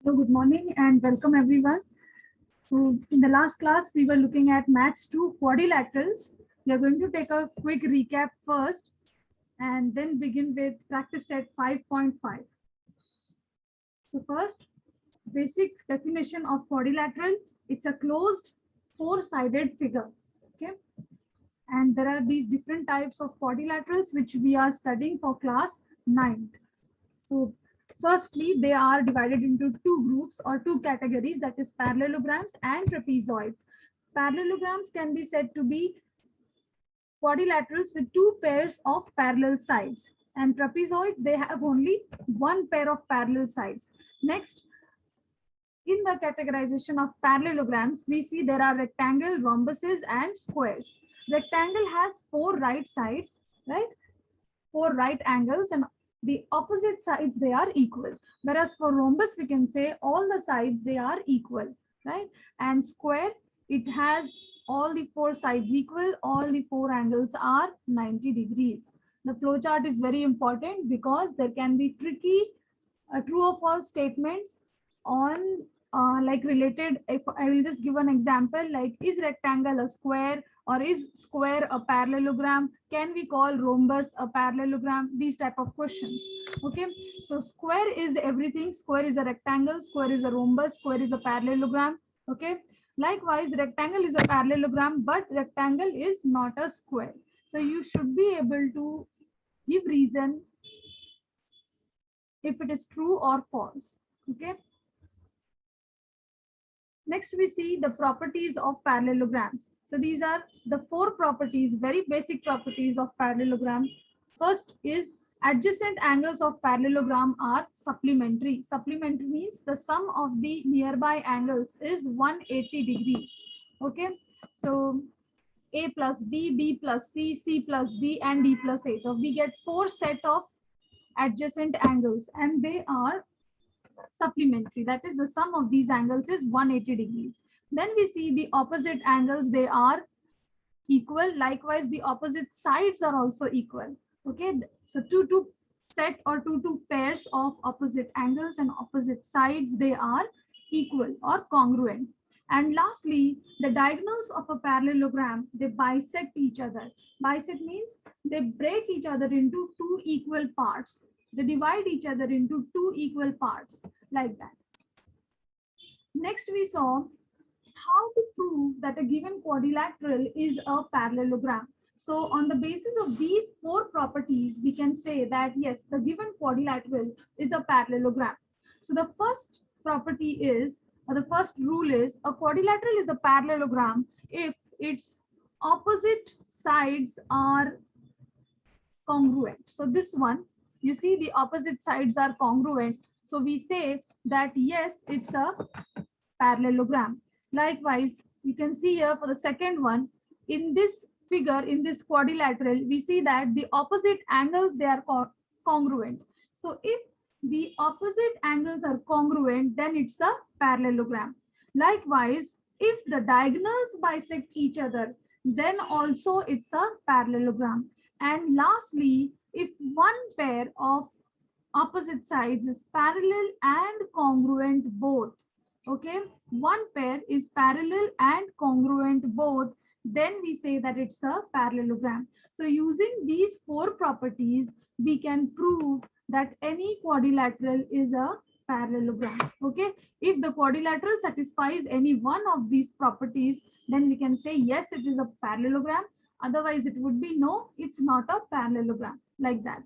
Hello, good morning and welcome everyone. So in the last class, we were looking at Maths 2 quadrilaterals. We are going to take a quick recap first and then begin with practice set 5.5. So first, basic definition of quadrilateral. It's a closed four-sided figure. Okay. And there are these different types of quadrilaterals which we are studying for class 9th. So firstly, they are divided into two groups or two categories, that is parallelograms and trapezoids. Parallelograms can be said to be quadrilaterals with two pairs of parallel sides, and trapezoids, they have only one pair of parallel sides. Next, in the categorization of parallelograms, we see there are rectangle, rhombuses, and squares. Rectangle has four right sides, right? Four right angles, and the opposite sides, they are equal. Whereas for rhombus, we can say all the sides, they are equal, right? And square, it has all the four sides equal, all the four angles are 90 degrees. The flowchart is very important because there can be tricky true or false statements on like related. If I will just give an example, like is rectangle a square, or is square a parallelogram? Can we call rhombus a parallelogram? These type of questions. Okay, so square is everything. Square is a rectangle, square is a rhombus, square is a parallelogram. Okay, likewise rectangle is a parallelogram, but rectangle is not a square. So you should be able to give reason if it is true or false. Okay, next we see the properties of parallelograms. So these are the four properties, very basic properties of parallelogram. First is adjacent angles of parallelogram are supplementary. Supplementary means the sum of the nearby angles is 180 degrees. Okay, so a plus b, b plus c, c plus d, and d plus a. So we get four set of adjacent angles, and they are supplementary. That is, the sum of these angles is 180 degrees. Then we see the opposite angles, they are equal. Likewise, the opposite sides are also equal. Okay, so two set or two pairs of opposite angles and opposite sides, they are equal or congruent. And lastly, the diagonals of a parallelogram, they bisect each other. Bisect means they break each other into two equal parts. They divide each other into two equal parts, like that. Next, we saw how to prove that a given quadrilateral is a parallelogram. So on the basis of these four properties, we can say that yes, the given quadrilateral is a parallelogram. So the first property is, or the first rule is, a quadrilateral is a parallelogram if its opposite sides are congruent. So this one, you see the opposite sides are congruent. So we say that yes, it's a parallelogram. Likewise, you can see here for the second one, in this figure, in this quadrilateral, we see that the opposite angles, they are congruent. So if the opposite angles are congruent, then it's a parallelogram. Likewise, if the diagonals bisect each other, then also it's a parallelogram. And lastly, if one pair of opposite sides is parallel and congruent both, okay, one pair is parallel and congruent both, then we say that it's a parallelogram. So using these four properties, we can prove that any quadrilateral is a parallelogram. Okay, if the quadrilateral satisfies any one of these properties, then we can say yes, it is a parallelogram. Otherwise it would be no, it's not a parallelogram, like that.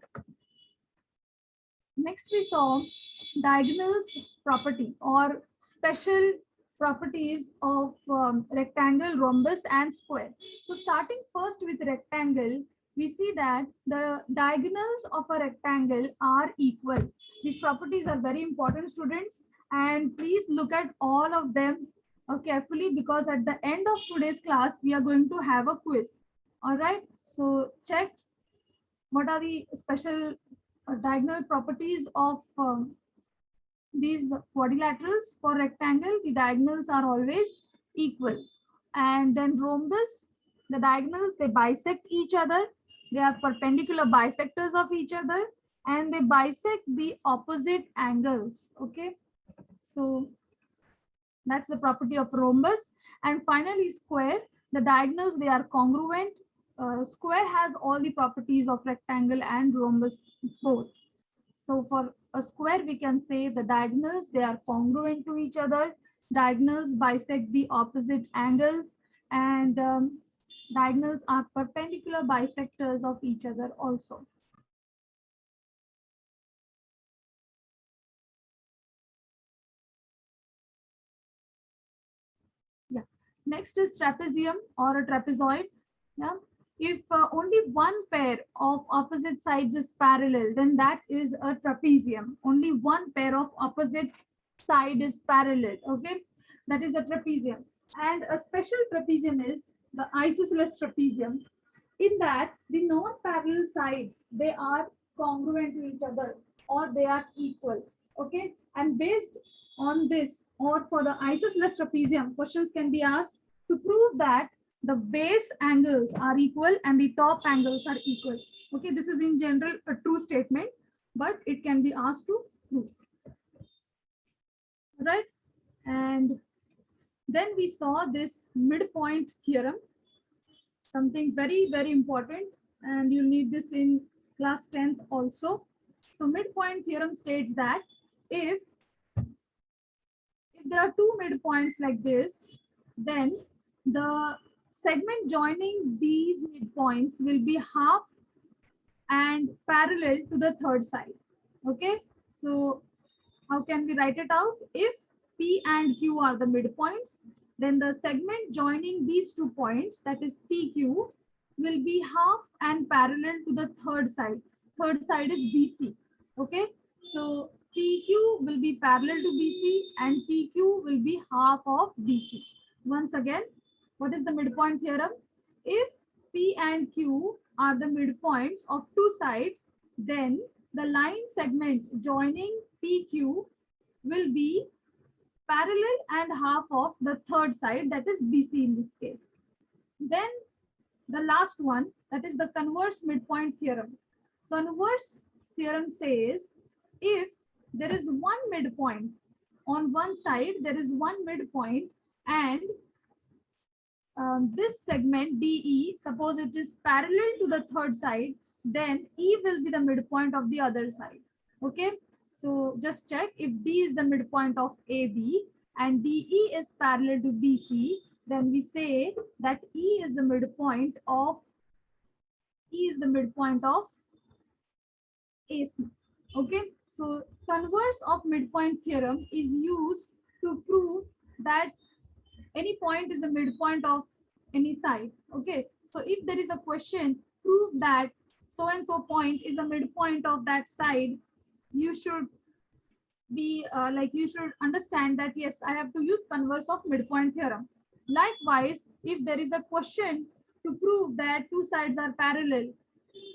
Next we saw diagonals property or special properties of rectangle, rhombus, and square. So starting first with rectangle, we see that the diagonals of a rectangle are equal. These properties are very important, students, and please look at all of them carefully, because at the end of today's class, we are going to have a quiz. All right, so check what are the special diagonal properties of these quadrilaterals. For rectangle, the diagonals are always equal. And then rhombus, the diagonals, they bisect each other. They are perpendicular bisectors of each other, and they bisect the opposite angles. Okay. So that's the property of rhombus. And finally, square. The diagonals, they are congruent. Square has all the properties of rectangle and rhombus both. So for a square, we can say the diagonals, they are congruent to each other. Diagonals bisect the opposite angles, and diagonals are perpendicular bisectors of each other also. Yeah. Next is trapezium or a trapezoid. Yeah. If only one pair of opposite sides is parallel, then that is a trapezium. Only one pair of opposite side is parallel. Okay, that is a trapezium. And a special trapezium is the isosceles trapezium. In that, the non-parallel sides, they are congruent to each other, or they are equal. Okay, and based on this, or for the isosceles trapezium, questions can be asked to prove that the base angles are equal and the top angles are equal. Okay, this is in general a true statement, but it can be asked to prove. Right? And then we saw this midpoint theorem, something very, very important, and you'll need this in class 10th also. So midpoint theorem states that if there are two midpoints like this, then the segment joining these midpoints will be half and parallel to the third side. Okay, so how can we write it out? If P and Q are the midpoints, then the segment joining these 2 points, that is PQ, will be half and parallel to the third side. Third side is BC. Okay, so PQ will be parallel to BC and PQ will be half of BC. Once again, what is the midpoint theorem? If P and Q are the midpoints of 2 sides, then the line segment joining PQ will be parallel and half of the third side, that is BC in this case. Then the last one, that is the converse midpoint theorem. Converse theorem says if there is one midpoint on one side, there is one midpoint, and this segment DE, suppose it is parallel to the third side, then E will be the midpoint of the other side. Okay, so just check if D is the midpoint of AB and DE is parallel to BC, then we say that E is the midpoint of AC. Okay, so converse of midpoint theorem is used to prove that any point is a midpoint of any side. Okay, so if there is a question, prove that so and so point is a midpoint of that side, you should be you should understand that yes, I have to use converse of midpoint theorem. Likewise, if there is a question to prove that two sides are parallel,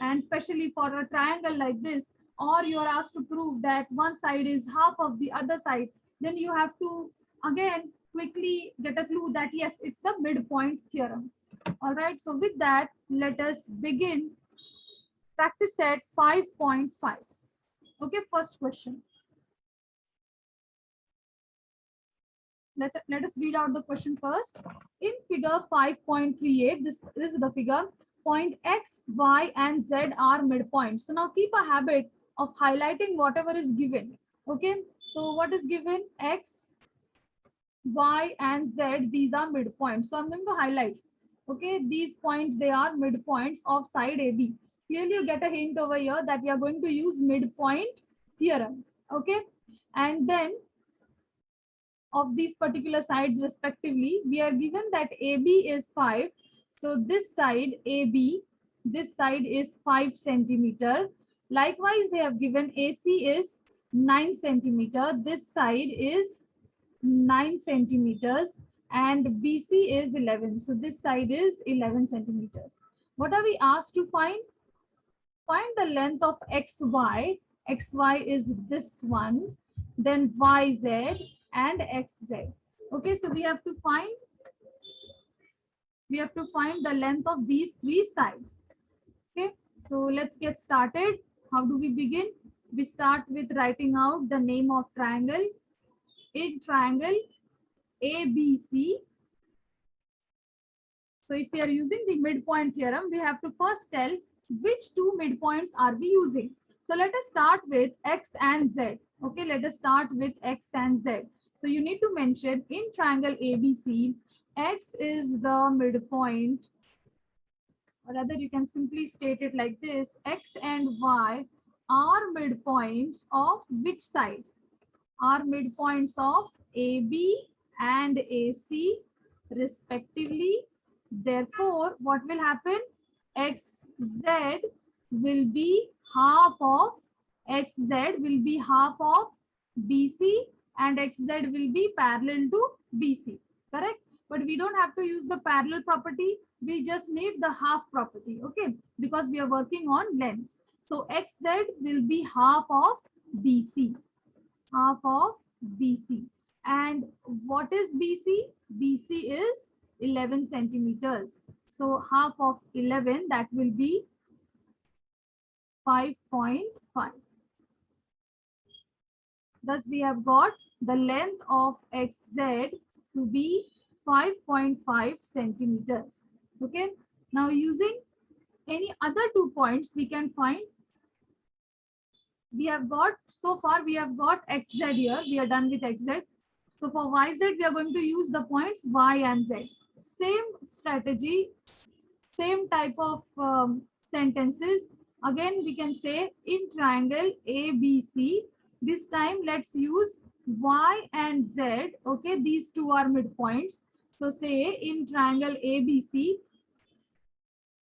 and especially for a triangle like this, or you are asked to prove that one side is half of the other side, then you have to again quickly get a clue that yes, it's the midpoint theorem. All right, so with that, let us begin practice set 5.5. Okay, first question. Let us read out the question first. In figure 5.38, this is the figure. Point X, Y, and Z are midpoints. So now keep a habit of highlighting whatever is given. Okay, so what is given? X, Y, and Z, these are midpoints. So I'm going to highlight. Okay, these points, they are midpoints of side AB. Clearly you get a hint over here that we are going to use midpoint theorem. Okay, and then of these particular sides respectively, we are given that AB is 5. So this side AB, this side is 5 centimeter. Likewise, they have given AC is 9 centimeter. This side is 9 centimeters and BC is 11. So this side is 11 centimeters. What are we asked to find? Find the length of XY. XY is this one, then YZ and XZ. Okay, so we have to find the length of these three sides. Okay, so let's get started. How do we begin? We start with writing out the name of triangle. in triangle ABC. So if we are using the midpoint theorem, we have to first tell which two midpoints are we using. So let us start with X and Z. Okay, let us start with X and Z. So you need to mention in triangle ABC, X is the midpoint, or rather you can simply state it like this: X and Y are midpoints of which sides? Are midpoints of AB and AC respectively. Therefore, what will happen? XZ will be half of XZ will be half of BC, and XZ will be parallel to BC. Correct? But we don't have to use the parallel property. We just need the half property. Okay? Because we are working on lengths. So XZ will be half of BC. Half of BC. And what is BC? BC is 11 centimeters. So half of 11, that will be 5.5. Thus we have got the length of XZ to be 5.5 centimeters. Okay. Now using any other 2 points, we can find, we have got, so far we have got XZ here. We are done with XZ. So for YZ, we are going to use the points Y and Z. Same strategy, same type of sentences. Again, we can say in triangle ABC, this time let's use Y and Z. Okay, these two are midpoints. So say in triangle ABC,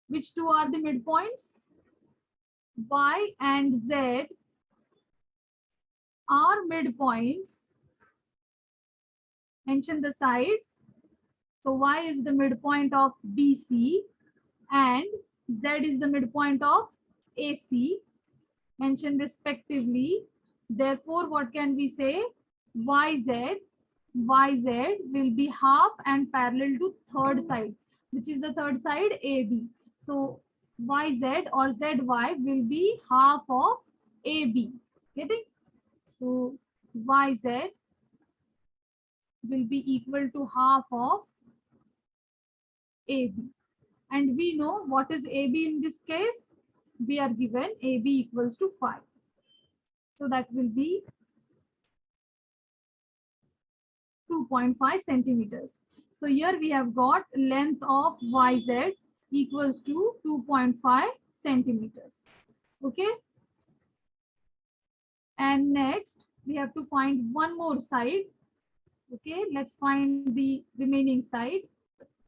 which two are the midpoints? Y and Z are midpoints. Mention the sides. So Y is the midpoint of BC and Z is the midpoint of AC. Mention respectively. Therefore, what can we say? YZ will be half and parallel to third side, which is the third side AB. So YZ or ZY will be half of AB. Getting? So YZ will be equal to half of AB. And we know what is AB in this case. We are given AB equals to 5. So that will be 2.5 centimeters. So here we have got length of YZ equals to 2.5 centimeters. Okay. And next we have to find one more side. Okay, let's find the remaining side.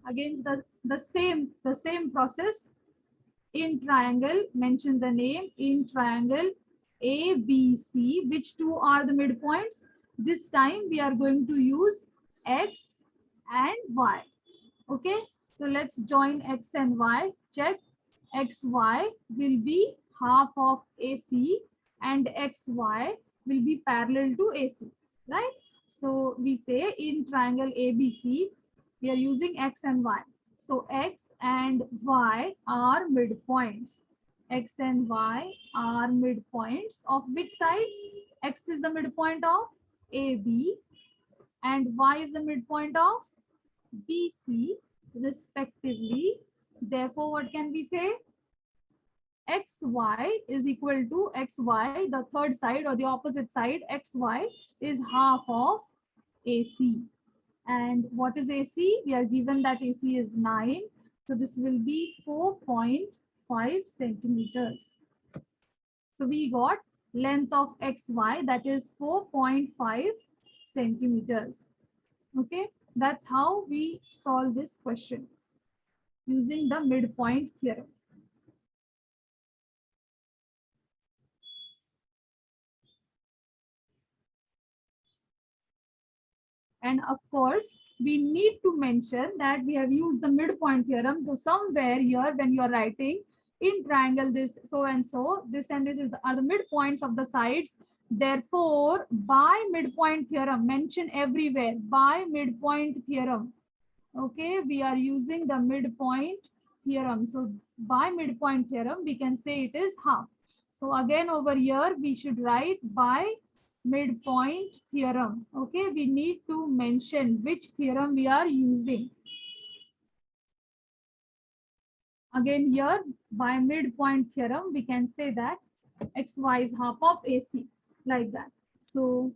Again, the same process. In triangle, mention the name. In triangle ABC, which two are the midpoints? This time we are going to use X and Y. Okay, so let's join X and Y. Check. XY will be half of AC and XY will be parallel to AC, right? So we say in triangle ABC, we are using X and Y. So X and Y are midpoints. X and Y are midpoints of which sides? X is the midpoint of AB and Y is the midpoint of BC respectively. Therefore, what can we say? XY is equal to XY, the third side or the opposite side, XY is half of AC. And what is AC? We are given that AC is 9. So this will be 4.5 centimeters. So we got length of XY, that is 4.5 centimeters. Okay, that's how we solve this question using the midpoint theorem. And of course, we need to mention that we have used the midpoint theorem. So somewhere here, when you are writing in triangle this so and so, this and this are the midpoints of the sides. Therefore, by midpoint theorem, mention everywhere, by midpoint theorem. Okay, we are using the midpoint theorem. So by midpoint theorem, we can say it is half. So again over here, we should write by midpoint theorem. Okay, we need to mention which theorem we are using. Again, here by midpoint theorem, we can say that xy is half of AC, like that. So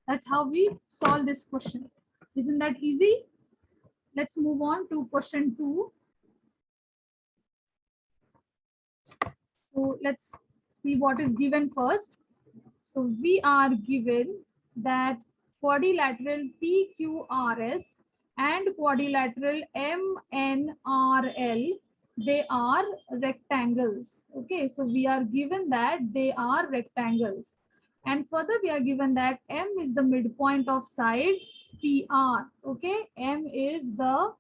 that's how we solve this question. Isn't that easy? Let's move on to question 2. So let's see what is given first. So we are given that quadrilateral PQRS and quadrilateral MNRL, they are rectangles. Okay, so we are given that they are rectangles. And further we are given that M is the midpoint of side PR. Okay, M is the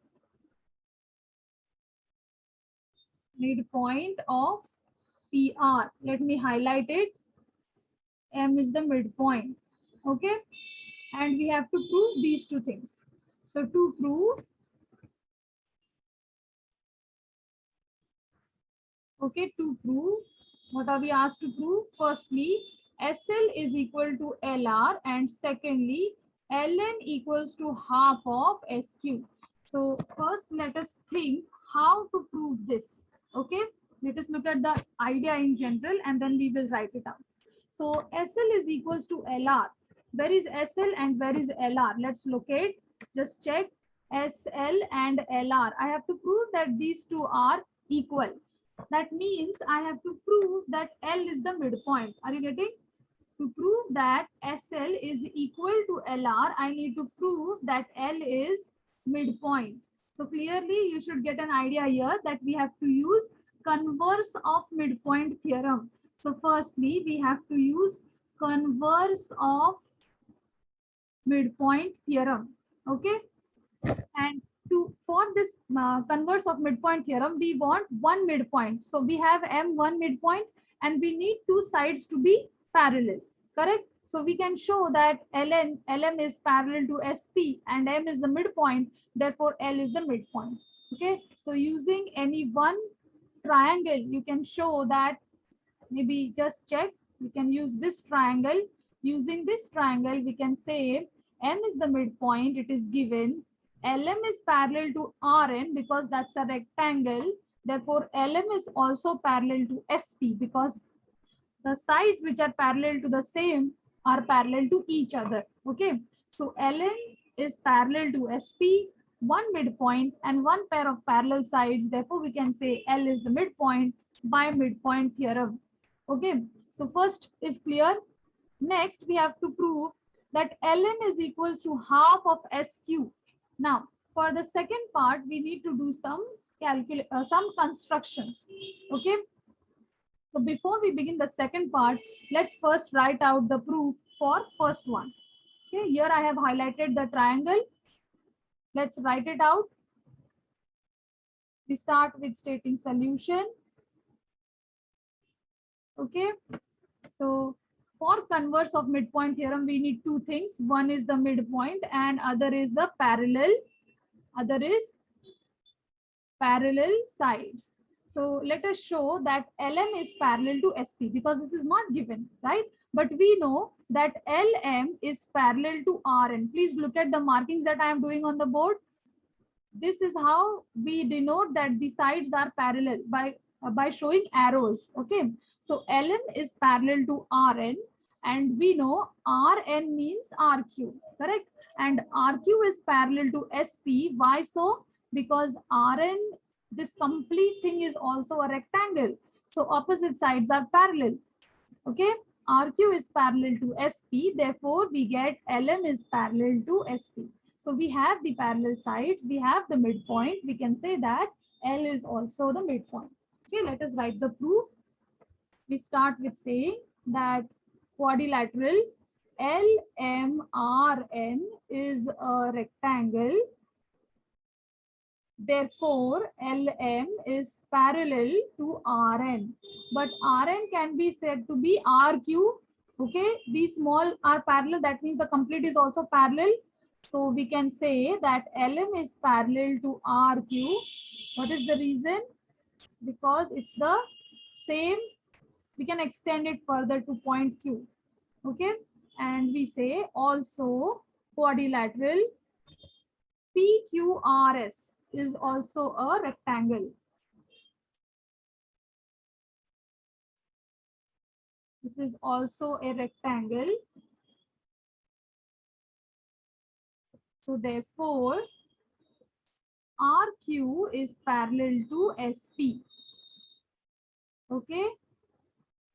midpoint of PR. Let me highlight it. M is the midpoint. Okay, and we have to prove these two things. So to prove, okay, to prove, what are we asked to prove? Firstly, SL is equal to LR, and secondly, LN equals to half of SQ. So first let us think how to prove this. Okay, let us look at the idea in general and then we will write it out. So SL is equals to LR. Where is SL and where is LR? Let's locate, just check SL and LR. I have to prove that these two are equal. That means I have to prove that L is the midpoint. Are you getting? To prove that SL is equal to LR, I need to prove that L is midpoint. So clearly you should get an idea here that we have to use converse of midpoint theorem. So firstly, we have to use converse of midpoint theorem. Okay. And for this converse of midpoint theorem, we want one midpoint. So we have M1 midpoint and we need two sides to be parallel. Correct? So we can show that LM is parallel to SP and M is the midpoint. Therefore, L is the midpoint. Okay. So using any one triangle, you can show that. Maybe just check. We can use this triangle. Using this triangle, we can say M is the midpoint. It is given. LM is parallel to RN because that's a rectangle. Therefore, LM is also parallel to SP because the sides which are parallel to the same are parallel to each other. Okay. So LN is parallel to SP, one midpoint and one pair of parallel sides. Therefore, we can say L is the midpoint by midpoint theorem. Okay. So first is clear. Next, we have to prove that Ln is equals to half of SQ. Now, for the second part, we need to do some constructions. Okay. So before we begin the second part, let's first write out the proof for first one. Okay. Here I have highlighted the triangle. Let's write it out. We start with stating solution. Okay. So for converse of midpoint theorem, we need two things. One is the midpoint and other is the parallel. Other is parallel sides. So let us show that LM is parallel to SP because this is not given, right? But we know that LM is parallel to RN. Please look at the markings that I am doing on the board. This is how we denote that the sides are parallel by showing arrows. Okay. So LM is parallel to RN and we know RN means RQ, correct? And RQ is parallel to SP. Why so? Because RN, this complete thing is also a rectangle. So opposite sides are parallel. Okay. RQ is parallel to SP. Therefore, we get LM is parallel to SP. So we have the parallel sides. We have the midpoint. We can say that L is also the midpoint. Okay. Let us write the proof. We start with saying that quadrilateral LMRN is a rectangle. Therefore, LM is parallel to RN. But RN can be said to be RQ. Okay, these small are parallel. That means the complete is also parallel. So we can say that LM is parallel to RQ. What is the reason? Because it's the same. We can extend it further to point Q. Okay, and we say also quadrilateral PQRS is also a rectangle. This is also a rectangle. So therefore, RQ is parallel to SP. Okay,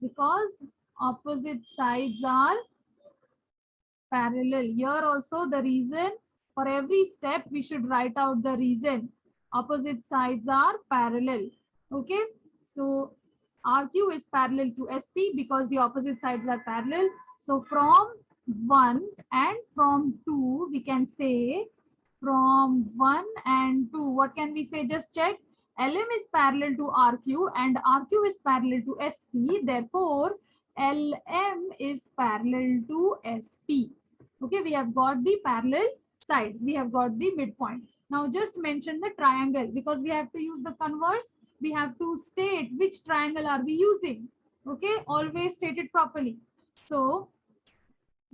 because opposite sides are parallel. Here also the reason, for every step we should write out the reason. Opposite sides are parallel. Okay, so RQ is parallel to SP because the opposite sides are parallel. So from 1 and from 2 we can say, from 1 and 2, what can we say? Just check. LM is parallel to RQ and RQ is parallel to SP. Therefore, LM is parallel to SP. Okay, we have got the parallel sides. We have got the midpoint. Now just mention the triangle because we have to use the converse. We have to state which triangle are we using. Okay, always state it properly. So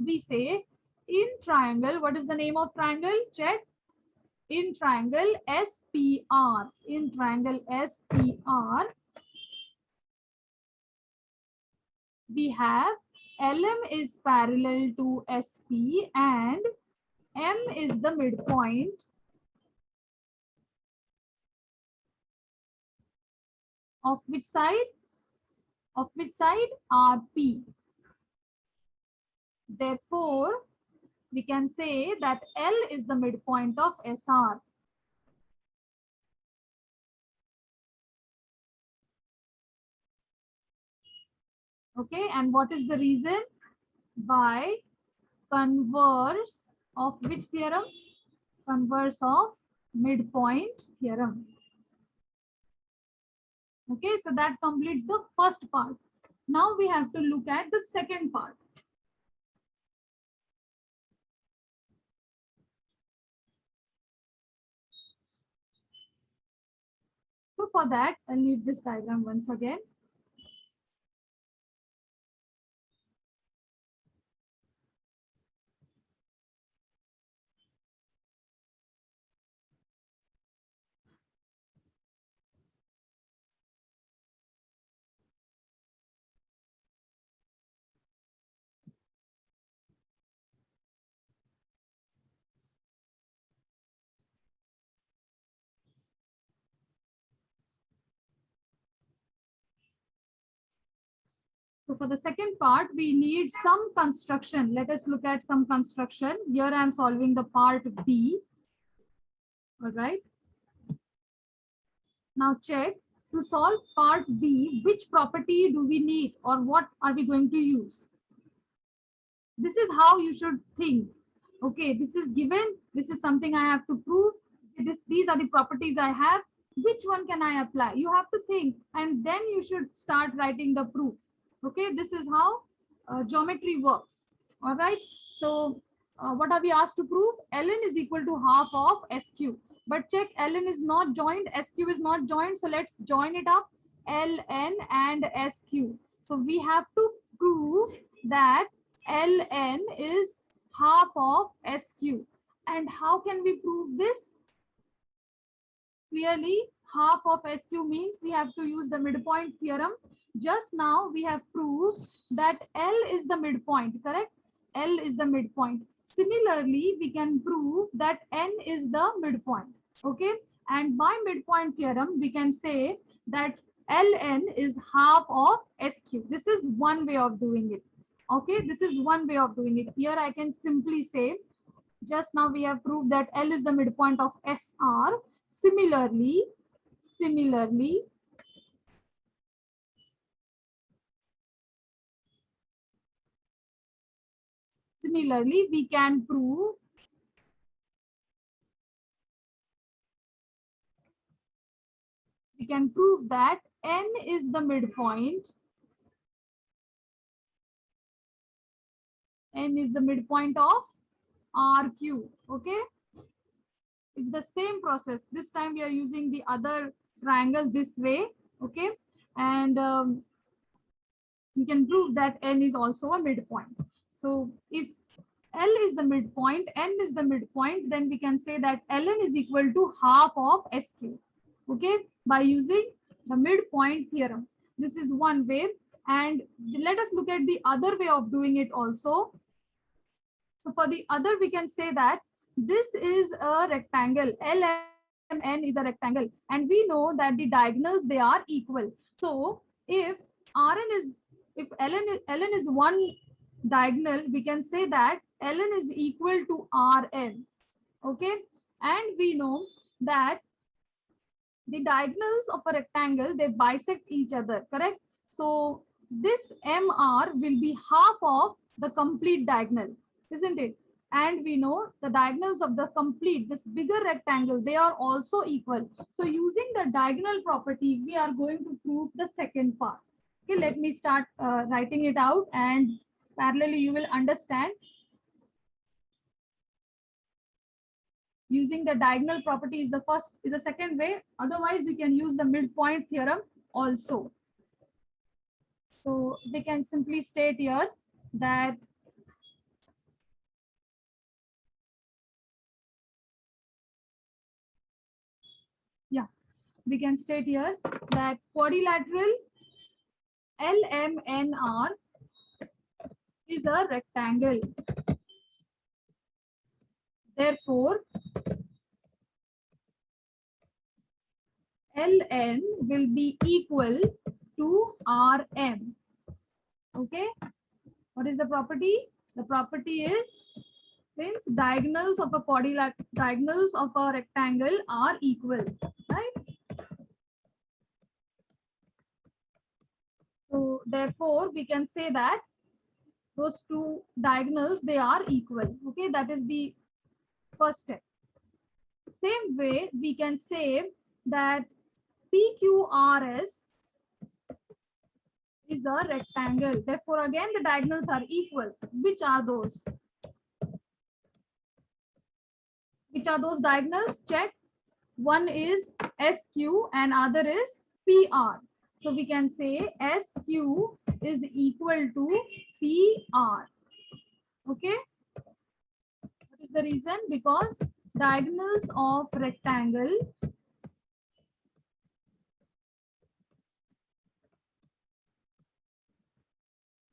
we say in triangle, what is the name of triangle? Check. In triangle SPR, in triangle SPR, we have LM is parallel to SP and M is the midpoint of which side? Of which side? RP. Therefore, we can say that L is the midpoint of SR. Okay, and what is the reason? By converse of which theorem? Converse of midpoint theorem. Okay, so that completes the first part. Now we have to look at the second part. So for that, I'll need this diagram once again. So for the second part, we need some construction. Let us look at some construction. Here I am solving the part B. All right. Now check, to solve part B, which property do we need or what are we going to use? This is how you should think. Okay, this is given. This is something I have to prove. These are the properties I have. Which one can I apply? You have to think and then you should start writing the proof. Okay, this is how geometry works. All right. So what are we asked to prove? Ln is equal to half of SQ. But check, Ln is not joined, SQ is not joined. So let's join it up, Ln and SQ. So we have to prove that Ln is half of SQ. And how can we prove this? Clearly, half of SQ means we have to use the midpoint theorem. Just now we have proved that L is the midpoint, correct? L is the midpoint. Similarly, we can prove that N is the midpoint. Okay, and by midpoint theorem, we can say that Ln is half of SQ. This is one way of doing it. Okay, this is one way of doing it. Here I can simply say, just now we have proved that L is the midpoint of SR. Similarly, we can prove that N is the midpoint. N is the midpoint of RQ. Okay, it's the same process. This time we are using the other triangle this way. Okay, and we can prove that N is also a midpoint. So if L is the midpoint, N is the midpoint, then we can say that Ln is equal to half of SQ. Okay, by using the midpoint theorem. This is one way. And let us look at the other way of doing it also. So for the other, we can say that this is a rectangle. LMN is a rectangle. And we know that the diagonals, they are equal. So if Ln is one diagonal, we can say that Ln is equal to Rn. Okay. And we know that the diagonals of a rectangle, they bisect each other, correct? So this MR will be half of the complete diagonal, isn't it? And we know the diagonals of the complete, this bigger rectangle, they are also equal. So using the diagonal property, we are going to prove the second part. Okay, let me start writing it out, and parallelly you will understand. Using the diagonal property is the second way. Otherwise, we can use the midpoint theorem also. So we can simply state here that we can state here that quadrilateral LMNR is a rectangle. Therefore, Ln will be equal to Rm. Okay. What is the property? The property is, since diagonals of a rectangle are equal, right? So therefore, we can say that those two diagonals, they are equal. Okay, that is the first step. Same way, we can say that PQRS is a rectangle. Therefore, again, the diagonals are equal. Which are those? Which are those diagonals? Check. One is SQ and other is PR. So we can say SQ is equal to PR. Okay. What is the reason? Because diagonals of rectangle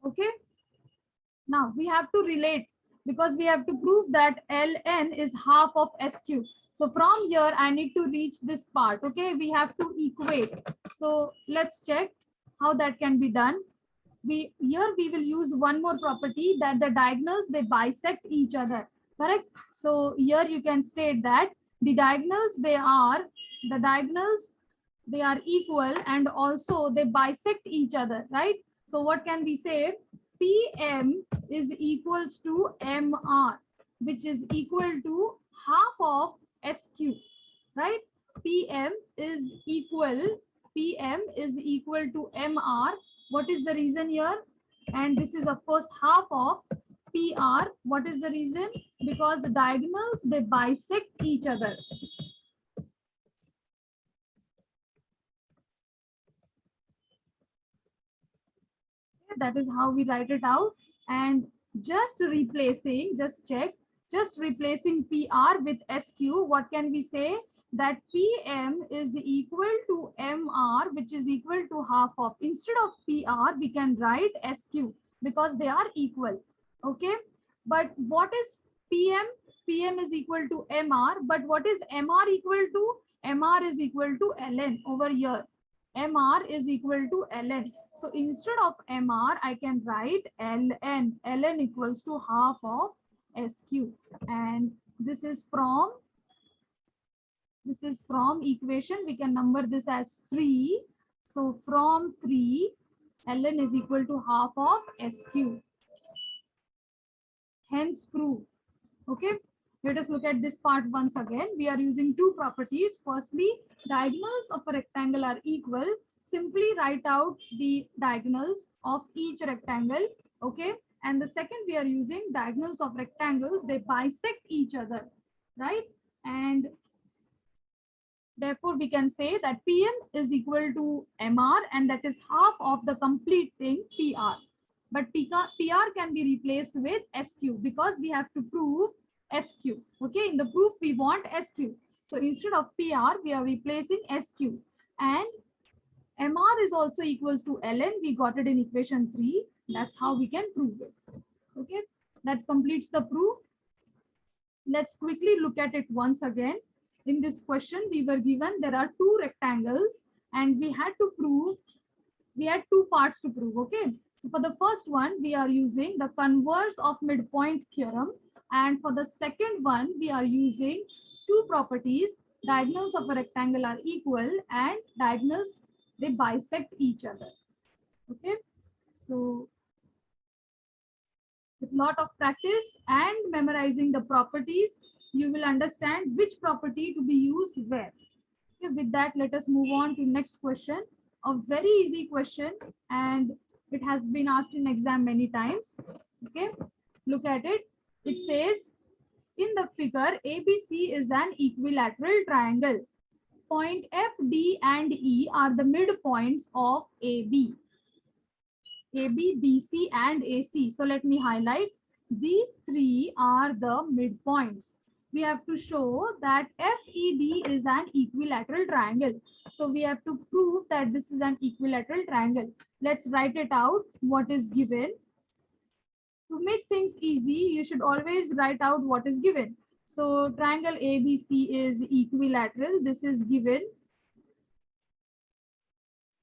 okay. Now we have to relate, because we have to prove that Ln is half of SQ. So from here, I need to reach this part. Okay, we have to equate. So let's check how that can be done. We will use one more property, that the diagonals, they bisect each other. Correct. So here you can state that the diagonals, they are equal, and also they bisect each other. Right. So what can we say? PM is equals to MR, which is equal to half of SQ, right? PM is equal to MR. What is the reason here? And this is of course half of PR. What is the reason? Because the diagonals, they bisect each other. That is how we write it out. And just replacing PR with SQ, what can we say? That PM is equal to MR, which is equal to half of. Instead of PR, we can write SQ, because they are equal. Okay. But what is PM? PM is equal to MR. But what is MR equal to? MR is equal to Ln over here. MR is equal to Ln. So instead of MR, I can write Ln. Ln equals to half of SQ. And this is from equation. We can number this as 3. So from 3, Ln is equal to half of SQ. Hence proof. Okay. Let us look at this part once again. We are using two properties. Firstly, diagonals of a rectangle are equal. Simply write out the diagonals of each rectangle. Okay. And the second, we are using diagonals of rectangles. They bisect each other. Right. And therefore, we can say that PM is equal to MR, and that is half of the complete thing PR. but PR can be replaced with SQ because we have to prove SQ. Okay, in the proof we want SQ. So instead of PR, we are replacing SQ. And MR is also equals to ln. We got it in equation 3. That's how we can prove it. Okay, that completes the proof. Let's quickly look at it once again. In this question, we were given there are two rectangles and we had to prove, we had two parts to prove. Okay, so for the first one, we are using the converse of midpoint theorem. And for the second one, we are using two properties. Diagonals of a rectangle are equal and diagonals, they bisect each other. Okay, so with lot of practice and memorizing the properties, you will understand which property to be used where. Okay, with that, let us move on to next question. A very easy question, and it has been asked in exam many times. Okay, look at it. It says, in the figure, ABC is an equilateral triangle. Point F, D, and E are the midpoints of AB. AB, BC, and AC. So let me highlight. These three are the midpoints. We have to show that FED is an equilateral triangle. So we have to prove that this is an equilateral triangle. Let's write it out. What is given? To make things easy, you should always write out what is given. So triangle ABC is equilateral. This is given.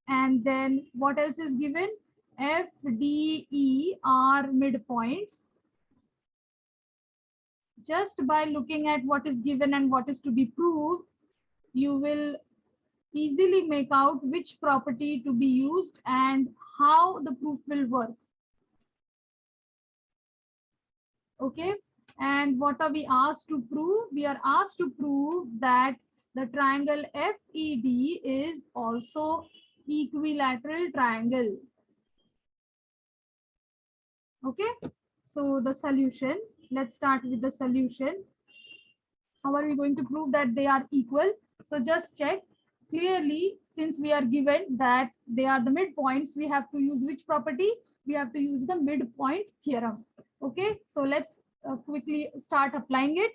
And then what else is given? F, D, E are midpoints. Just by looking at what is given and what is to be proved, you will easily make out which property to be used and how the proof will work. Okay, and what are we asked to prove? We are asked to prove that the triangle FED is also equilateral triangle. Okay, so the solution, let's start with the solution. How are we going to prove that they are equal? So just check clearly, since we are given that they are the midpoints, we have to use which property? We have to use the midpoint theorem. Okay, so let's quickly start applying it.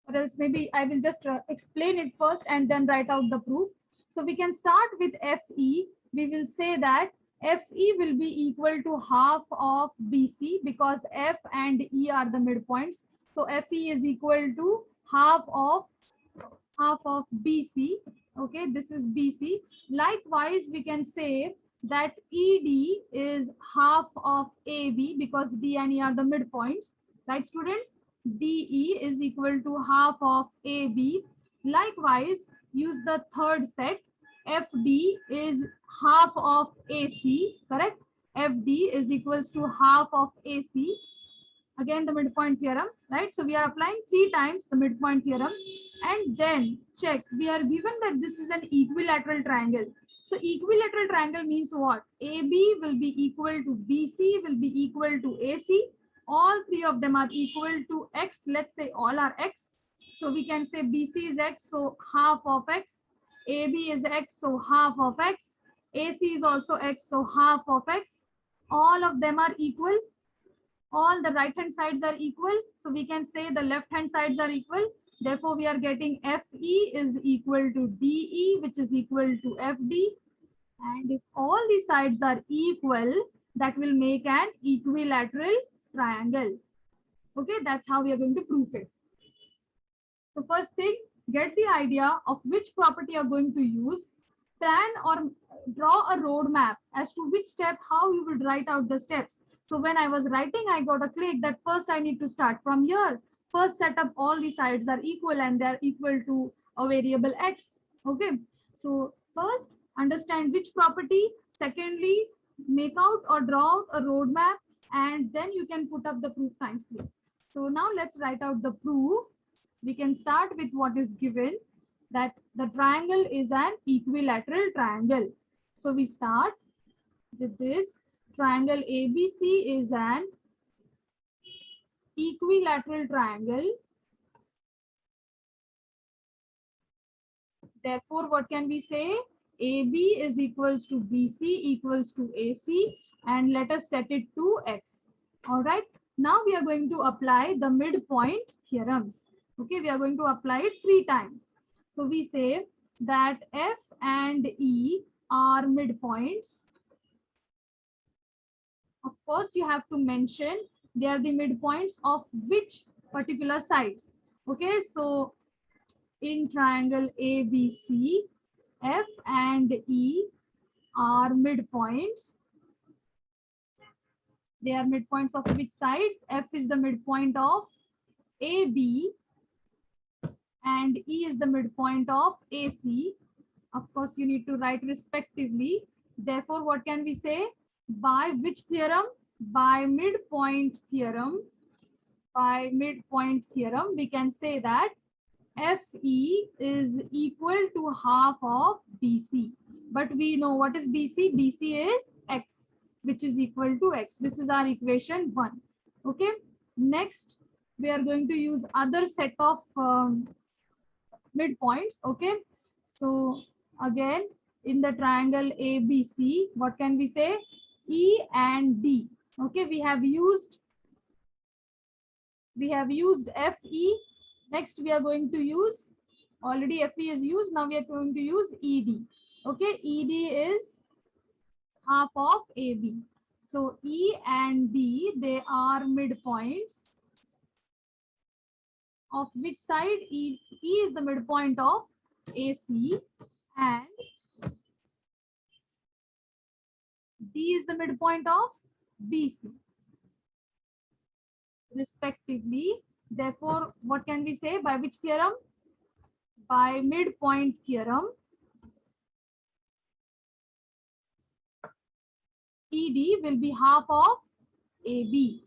Or else maybe I will just explain it first and then write out the proof. So we can start with FE. We will say that FE will be equal to half of BC because F and E are the midpoints. So FE is equal to half of BC. Okay, this is BC. Likewise, we can say that ED is half of AB because D and E are the midpoints. Right, students? DE is equal to half of AB. Likewise, use the third set. FD is half of AC, correct? FD is equals to half of AC. Again, the midpoint theorem, right? So we are applying 3 times the midpoint theorem. And then check, we are given that this is an equilateral triangle. So equilateral triangle means what? AB will be equal to BC, will be equal to AC. All three of them are equal to X. Let's say all are X. So we can say BC is X, so half of X. AB is X, so half of X. AC is also X, so half of X. All of them are equal. All the right hand sides are equal. So we can say the left hand sides are equal. Therefore, we are getting FE is equal to DE, which is equal to FD. And if all the sides are equal, that will make an equilateral triangle. Okay, that's how we are going to prove it. So first thing, get the idea of which property you're going to use. Plan or draw a roadmap as to which step, how you will write out the steps. So when I was writing, I got a click that first I need to start from here. First set up all the sides are equal and they're equal to a variable X. Okay, so first understand which property. Secondly, make out or draw out a roadmap, and then you can put up the proof nicely. So now let's write out the proof. We can start with what is given, that the triangle is an equilateral triangle. So we start with this. Triangle ABC is an equilateral triangle. Therefore, what can we say? AB is equals to BC equals to AC. and let us set it to x. All right. Now we are going to apply the midpoint theorems. Okay, we are going to apply it 3 times. So we say that F and E are midpoints. Of course, you have to mention they are the midpoints of which particular sides. Okay, so in triangle ABC, F and E are midpoints. They are midpoints of which sides? F is the midpoint of AB and E is the midpoint of AC. Of course, you need to write respectively. Therefore, what can we say? By which theorem? By midpoint theorem. By midpoint theorem, we can say that FE is equal to half of BC. But we know what is BC? BC is X, which is equal to X. This is our equation 1. Okay. Next, we are going to use other set of midpoints. Okay. So again, in the triangle ABC, what can we say? E and D. Okay. We have used FE. Next, we are going to use, already FE is used. Now we are going to use ED. Okay, ED is half of AB. So E and D, they are midpoints. Of which side? E is the midpoint of AC and D is the midpoint of BC, respectively. Therefore, what can we say? By which theorem? By midpoint theorem, ED will be half of AB.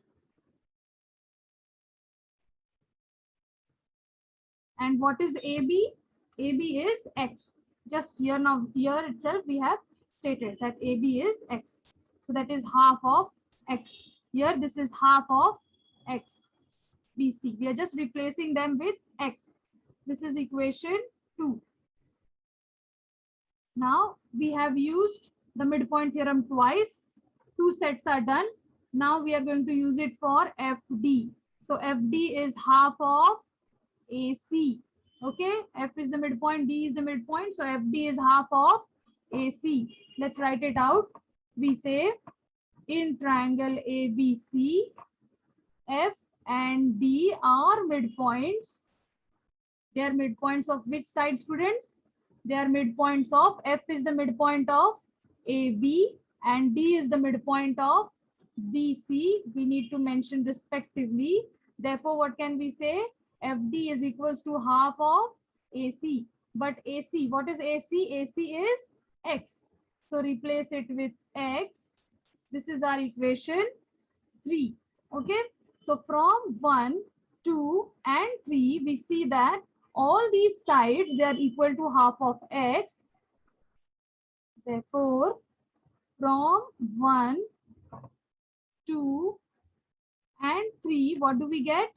And what is AB? AB is X. Just here now, here itself we have stated that AB is X. So that is half of X. Here this is half of X. BC. We are just replacing them with X. This is equation 2. Now we have used the midpoint theorem twice. 2 sets are done. Now we are going to use it for FD. So FD is half of AC. Okay, F is the midpoint, D is the midpoint. So FD is half of AC. Let's write it out. We say in triangle ABC, F and D are midpoints. They are midpoints of which side, students? They are midpoints of F is the midpoint of AB and D is the midpoint of BC. We need to mention respectively. Therefore, what can we say? FD is equals to half of AC. But AC, what is AC? AC is X. So replace it with X. This is our equation 3. Okay. So from 1, 2 and 3, we see that all these sides, they are equal to half of X. Therefore, from 1, 2 and 3, what do we get?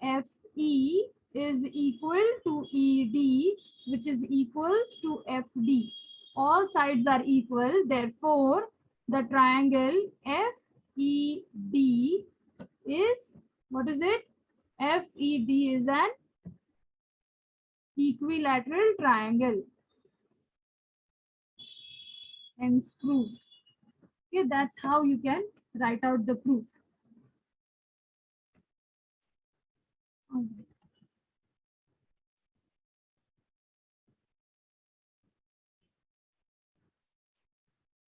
FE is equal to ED, which is equals to FD. All sides are equal. Therefore, the triangle FED is, what is it? FED is an equilateral triangle. Hence proved. Okay, that's how you can write out the proof.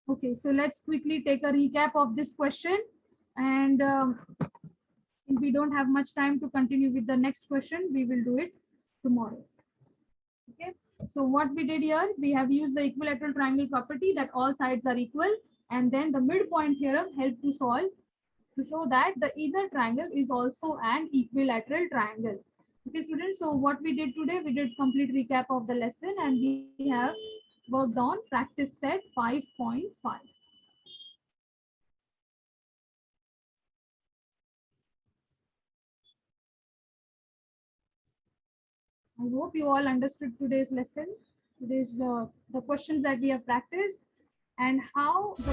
Okay, so let's quickly take a recap of this question, and if we don't have much time to continue with the next question, we will do it tomorrow. Okay, so what we did here, we have used the equilateral triangle property that all sides are equal, and then the midpoint theorem helped to solve to show that the inner triangle is also an equilateral triangle. Okay, students, so what we did today, we did complete recap of the lesson, and we have worked on practice set 5.5. I hope you all understood today's lesson. Today's the questions that we have practiced and how the